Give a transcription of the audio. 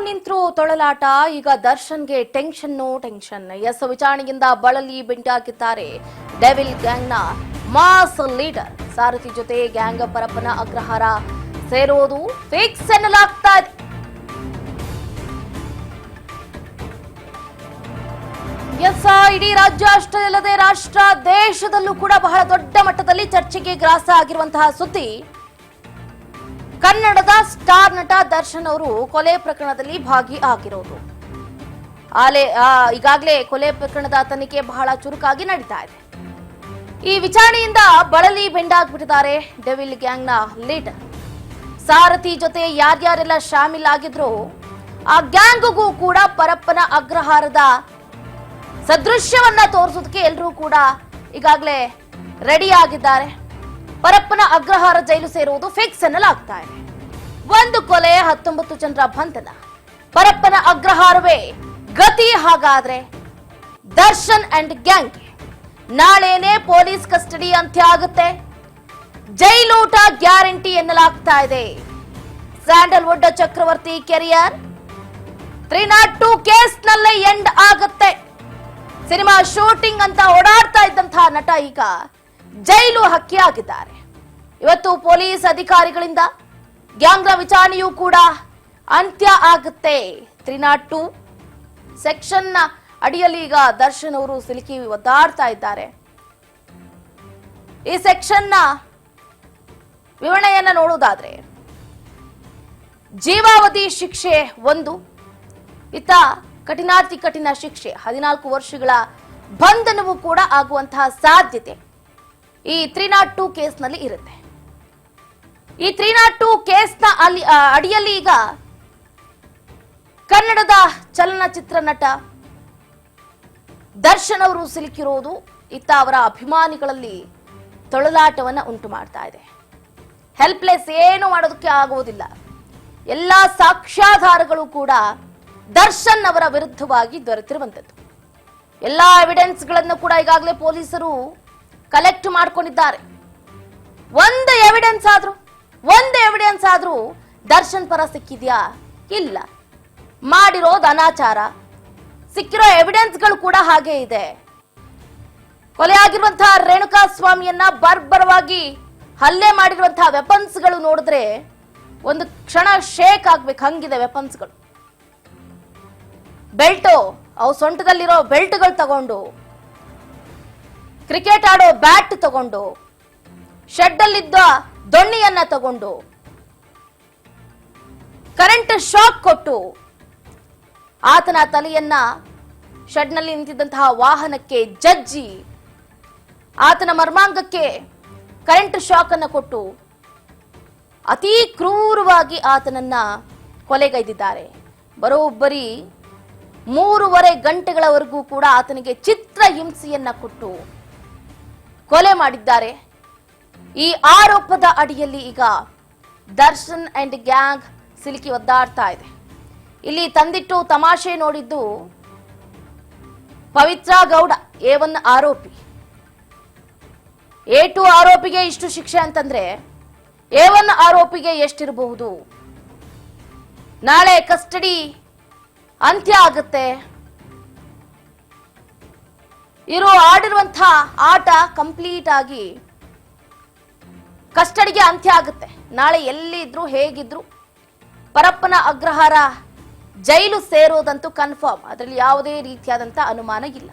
ನಿಂತ್ರು ತೊಳಲಾಟ. ಈಗ ದರ್ಶನ್ಗೆ tension. Yes, ವಿಚಾರಣೆಯಿಂದ ಬಳಲಿ ಬೆಂಟಾಕಿದ್ದಾರೆ ಡೆವಿಲ್ ಗ್ಯಾಂಗ್ನ ಮಾಸ್ ಲೀಡರ್. ಸಾರಥಿ ಜೊತೆ ಗ್ಯಾಂಗ್ ಪರಪ್ಪನ ಅಗ್ರಹಾರ ಸೇರೋದು ಫಿಕ್ಸ್ ಎನ್ನಲಾಗ್ತಾ ಇದೆ. ಎಸ್, ಇಡೀ ರಾಜ್ಯ ಅಷ್ಟೇ ಅಲ್ಲದೆ ರಾಷ್ಟ್ರ ದೇಶದಲ್ಲೂ ಕೂಡ ಬಹಳ ದೊಡ್ಡ ಮಟ್ಟದಲ್ಲಿ ಚರ್ಚೆಗೆ ಗ್ರಾಸ ಆಗಿರುವಂತಹ ಸುದ್ದಿ. ಕನ್ನಡದ ಸ್ಟಾರ್ ನಟ ದರ್ಶನ್ ಅವರು ಕೊಲೆ ಪ್ರಕರಣದಲ್ಲಿ ಭಾಗಿಯಾಗಿರೋದು. ಈಗಾಗಲೇ ಕೊಲೆ ಪ್ರಕರಣದ ತನಿಖೆ ಬಹಳ ಚುರುಕಾಗಿ ನಡೀತಾ ಇದೆ. ಈ ವಿಚಾರಣೆಯಿಂದ ಬಳಲಿ ಬೆಂಡಾಗ್ಬಿಟ್ಟಿದ್ದಾರೆ ಡೆವಿಲ್ ಗ್ಯಾಂಗ್ನ ಲೀಡರ್. ಸಾರಥಿ ಜೊತೆ ಯಾರ್ಯಾರೆಲ್ಲ ಶಾಮೀಲ್ ಆಗಿದ್ರು ಆ ಗ್ಯಾಂಗ್ಗೂ ಕೂಡ ಪರಪ್ಪನ ಅಗ್ರಹಾರದ ಸದೃಶ್ಯವನ್ನ ತೋರಿಸೋದಕ್ಕೆ ಎಲ್ಲರೂ ಕೂಡ ಈಗಾಗಲೇ ರೆಡಿ ಆಗಿದ್ದಾರೆ. ಪರಪ್ಪನ ಅಗ್ರಹಾರ ಜೈಲು ಸೇರುವುದು ಫಿಕ್ಸ್ ಎನ್ನಲಾಗ್ತಾ ಇದೆ. ಒಂದು ಕೊಲೆ, 19 ಜನರ ಬಂಧನ. ಪರಪ್ಪನ ಅಗ್ರಹಾರವೇ ಗತಿ. ಹಾಗಾದ್ರೆ ದರ್ಶನ್ ಅಂಡ್ ಗ್ಯಾಂಗ್ ನಾಳೆನೇ ಪೊಲೀಸ್ ಕಸ್ಟಡಿ ಅಂತ್ಯ ಆಗುತ್ತೆ. ಜೈಲೂಟ ಗ್ಯಾರಂಟಿ ಎನ್ನಲಾಗ್ತಾ ಇದೆ. ಸ್ಯಾಂಡಲ್ವುಡ್ ಚಕ್ರವರ್ತಿ ಕೆರಿಯರ್ 302 ಕೇಸ್ನಲ್ಲೇ ಎಂಡ್ ಆಗುತ್ತೆ. ಸಿನಿಮಾ ಶೂಟಿಂಗ್ ಅಂತ ಓಡಾಡ್ತಾ ಇದ್ದಂತಹ ನಟ ಈಗ ಜೈಲು ಹಕ್ಕಿಯಾಗಿದ್ದಾರೆ. ಇವತ್ತು ಪೊಲೀಸ್ ಅಧಿಕಾರಿಗಳಿಂದ ಗ್ಯಾಂಗ್ನ ವಿಚಾರಣೆಯೂ ಕೂಡ ಅಂತ್ಯ ಆಗುತ್ತೆ. 302 ಸೆಕ್ಷನ್ ಅಡಿಯಲ್ಲಿ ಈಗ ದರ್ಶನ್ ಅವರು ಸಿಲುಕಿ ಒದ್ದಾಡ್ತಾ ಇದ್ದಾರೆ. ಈ ಸೆಕ್ಷನ್ನ ವಿವರಣೆಯನ್ನ ನೋಡುವುದಾದ್ರೆ ಜೀವಾವಧಿ ಶಿಕ್ಷೆ 1, ಇತ್ತ ಕಠಿಣಾತಿ ಕಠಿಣ ಶಿಕ್ಷೆ 14 ವರ್ಷಗಳ ಬಂಧನವೂ ಕೂಡ ಆಗುವಂತಹ ಸಾಧ್ಯತೆ ಈ 302 ಕೇಸ್ನಲ್ಲಿ ಇರುತ್ತೆ. ಈ 302 ಕೇಸ್ನ ಅಡಿಯಲ್ಲಿ ಈಗ ಕನ್ನಡದ ಚಲನಚಿತ್ರ ನಟ ದರ್ಶನ್ ಅವರು ಸಿಲುಕಿರೋದು ಇತ್ತ ಅವರ ಅಭಿಮಾನಿಗಳಲ್ಲಿ ತೊಳಲಾಟವನ್ನ ಉಂಟು ಮಾಡ್ತಾ ಇದೆ. ಹೆಲ್ಪ್ಲೆಸ್, ಏನು ಮಾಡೋದಕ್ಕೆ ಆಗುವುದಿಲ್ಲ. ಎಲ್ಲಾ ಸಾಕ್ಷ್ಯಾಧಾರಗಳು ಕೂಡ ದರ್ಶನ್ ಅವರ ವಿರುದ್ಧವಾಗಿ ದೊರೆತಿರುವಂತದ್ದು. ಎಲ್ಲಾ ಎವಿಡೆನ್ಸ್ಗಳನ್ನು ಕೂಡ ಈಗಾಗಲೇ ಪೊಲೀಸರು ಕಲೆಕ್ಟ್ ಮಾಡ್ಕೊಂಡಿದ್ದಾರೆ. ಒಂದು ಎವಿಡೆನ್ಸ್ ಆದ್ರೂ ದರ್ಶನ್ ಪರ ಸಿಕ್ಕಿದ್ಯಾ? ಇಲ್ಲ. ಮಾಡಿರೋದು ಅನಾಚಾರ. ಸಿಕ್ಕಿರೋ ಎವಿಡೆನ್ಸ್ಗಳು ಕೂಡ ಹಾಗೆ ಇದೆ. ಕೊಲೆಯಾಗಿರುವಂತಹ ರೇಣುಕಾ ಸ್ವಾಮಿಯನ್ನ ಬರ್ಬರವಾಗಿ ಹಲ್ಲೆ ಮಾಡಿರುವಂತಹ ವೆಪನ್ಸ್ಗಳು ನೋಡಿದ್ರೆ ಒಂದು ಕ್ಷಣ ಶೇಕ್ ಆಗ್ಬೇಕು, ಹಂಗಿದೆ ವೆಪನ್ಸ್ಗಳು. ಬೆಲ್ಟು, ಅವು ಸೊಂಟದಲ್ಲಿರೋ ಬೆಲ್ಟ್ಗಳು ತಗೊಂಡು, ಕ್ರಿಕೆಟ್ ಆಡೋ ಬ್ಯಾಟ್ ತಗೊಂಡು, ಶೆಡ್ ಅಲ್ಲಿದ್ದ ದೊಣ್ಣಿಯನ್ನ ತಗೊಂಡು, ಕರೆಂಟ್ ಶಾಕ್ ಕೊಟ್ಟು ಆತನ ತಲೆಯನ್ನ ಶೆಡ್ನಲ್ಲಿ ನಿಂತಿದ್ದಂತಹ ವಾಹನಕ್ಕೆ ಜಜ್ಜಿ ಆತನ ಮರ್ಮಾಂಗಕ್ಕೆ ಕರೆಂಟ್ ಶಾಕ್ ಅನ್ನು ಕೊಟ್ಟು ಅತಿ ಕ್ರೂರವಾಗಿ ಆತನನ್ನ ಕೊಲೆಗೈದಿದ್ದಾರೆ. ಬರೋಬ್ಬರಿ 3.5 ಗಂಟೆಗಳವರೆಗೂ ಕೂಡ ಆತನಿಗೆ ಚಿತ್ರ ಹಿಂಸೆಯನ್ನ ಕೊಟ್ಟು ಕೊಲೆ ಮಾಡಿದ್ದಾರೆ. ಈ ಆರೋಪದ ಅಡಿಯಲ್ಲಿ ಈಗ ದರ್ಶನ್ ಅಂಡ್ ಗ್ಯಾಂಗ್ ಸಿಲುಕಿ ಒದ್ದಾಡ್ತಾ ಇದೆ. ಇಲ್ಲಿ ತಂದಿಟ್ಟು ತಮಾಷೆ ನೋಡಿದ್ದು ಪವಿತ್ರ ಗೌಡ, A1 ಆರೋಪಿ. A2 ಆರೋಪಿಗೆ ಇಷ್ಟು ಶಿಕ್ಷೆ ಅಂತಂದ್ರೆ A1 ಆರೋಪಿಗೆ ಎಷ್ಟಿರಬಹುದು? ನಾಳೆ ಕಸ್ಟಡಿ ಅಂತ್ಯ ಆಗುತ್ತೆ. ಆಡಿರುವಂತಹ ಆಟ ಕಂಪ್ಲೀಟ್ ಆಗಿ ಕಸ್ಟಡಿಗೆ ಅಂತ್ಯ ಆಗುತ್ತೆ. ನಾಳೆ ಎಲ್ಲಿದ್ರು ಹೇಗಿದ್ರು ಪರಪ್ಪನ ಅಗ್ರಹಾರ ಜೈಲು ಸೇರೋದಂತೂ ಕನ್ಫರ್ಮ್. ಅದರಲ್ಲಿ ಯಾವುದೇ ರೀತಿಯಾದಂತಹ ಅನುಮಾನ ಇಲ್ಲ.